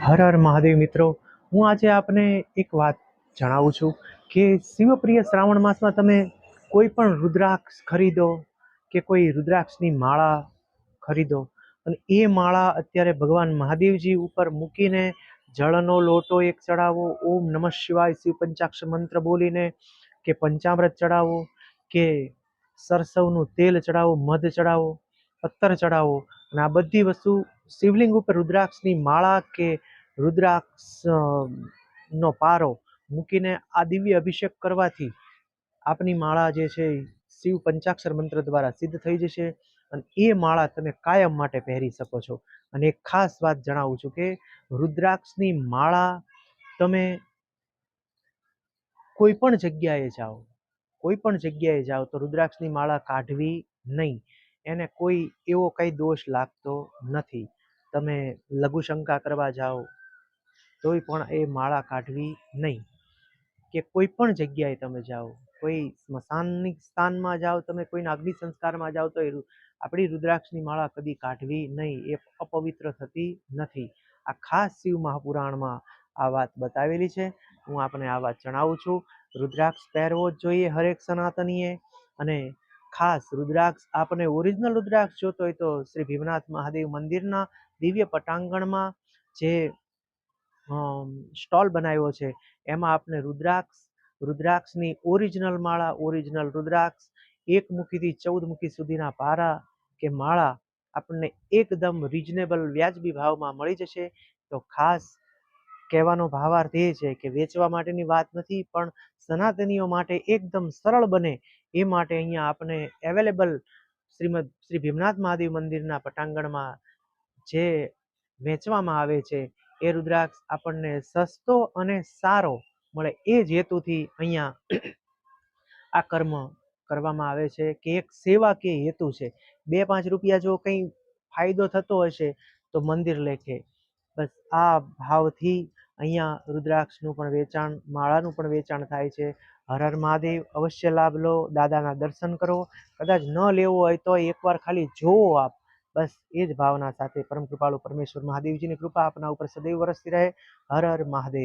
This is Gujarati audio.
હર હર મહાદેવ મિત્રો, હું આજે આપને એક વાત જણાવું છું કે શિવપ્રિય શ્રાવણ માસમાં તમે કોઈ પણ રુદ્રાક્ષ ખરીદો કે કોઈ રુદ્રાક્ષની માળા ખરીદો અને એ માળા અત્યારે ભગવાન મહાદેવજી ઉપર મૂકીને જળનો લોટો એક ચડાવો, ઓમ નમઃ શિવાય શિવ પંચાક્ષર મંત્ર બોલીને, કે પંચામૃત ચડાવો, કે સરસવનું તેલ ચડાવો, મધ ચડાવો, અત્તર ચડાવો અને આ બધી વસ્તુ શિવલિંગ ઉપર રુદ્રાક્ષની માળા કે રુદ્રાક્ષ નો પારો મૂકીને આ દિવ્ય અભિષેક કરવાથી આપની માળા જે છે શિવ પંચાક્ષર મંત્ર દ્વારા સિદ્ધ થઈ જશે અને એ માળા તમે કાયમ માટે પહેરી શકો છો. અને એક ખાસ વાત જણાવું છું કે રુદ્રાક્ષની માળા તમે કોઈ પણ જગ્યાએ જાઓ તો રુદ્રાક્ષની માળા કાઢવી નહીં. એને કોઈ એવો કઈ દોષ લાગતો નથી. તમે લઘુશંકા કરવા જાઓ તોય પણ એ માળા કાઢવી નહીં. કે કોઈ પણ જગ્યાએ તમે જાઓ, કોઈ સ્મશાનિક સ્થાનમાં જાઓ, તમે કોઈના અગ્નિ સંસ્કારમાં જાઓ તો આપણી રુદ્રાક્ષની માળા કદી કાઢવી નહીં. એ અપવિત્ર થતી નથી. આ ખાસ શિવ મહાપુરાણમાં આ વાત બતાવેલી છે. હું આપને આ વાત જણાવું છું. રુદ્રાક્ષ પહેરવો જ જોઈએ હરેક સનાતનીએ. અને ખાસ રુદ્રાક્ષ આપને ઓરિજિનલ રુદ્રાક્ષ જોતો હોય તો શ્રી ભીમનાથ મહાદેવ મંદિરના દિવ્ય પટાંગણમાં જે સ્ટોલ બનાવ્યો છે એમાં આપને રુદ્રાક્ષની ઓરિજિનલ માળા, ઓરિજિનલ રુદ્રાક્ષ, 1 મુઠ્ઠીથી 14 મુઠ્ઠી સુધીના પારા કે માળા આપણને એકદમ રિઝનેબલ વ્યાજબી ભાવમાં મળી જશે. તો ખાસ કહેવાનો ભાવાર્થ એ છે કે વેચવા માટેની વાત નથી, પણ સનાતનીઓ માટે એકદમ સરળ બને એ માટે અહીંયા આપણે અવેલેબલ શ્રી ભીમનાથ મહાદેવ મંદિરના પટાંગણમાં જે વેચવામાં આવે છે એ રુદ્રાક્ષ આપણને સસ્તો અને સારો મળે એ જ હેતુથી અહીંયા આ કર્મ કરવામાં આવે છે કે એક સેવાકીય હેતુ છે. 2-5 રૂપિયા જો કંઈ ફાયદો થતો હશે તો મંદિર લેખે. બસ આ ભાવથી અહીંયા રુદ્રાક્ષનું પણ વેચાણ, માળાનું પણ વેચાણ થાય છે. હર હર મહાદેવ. અવશ્ય લાભ લો, દાદાના દર્શન કરો. કદાચ ન લેવો હોય તો એકવાર ખાલી જોવો આપ. બસ એ જ ભાવના સાથે પરમ કૃપાળુ પરમેશ્વર મહાદેવજીની કૃપા આપના ઉપર સદૈવ વરસતી રહે. હર હર મહાદેવ.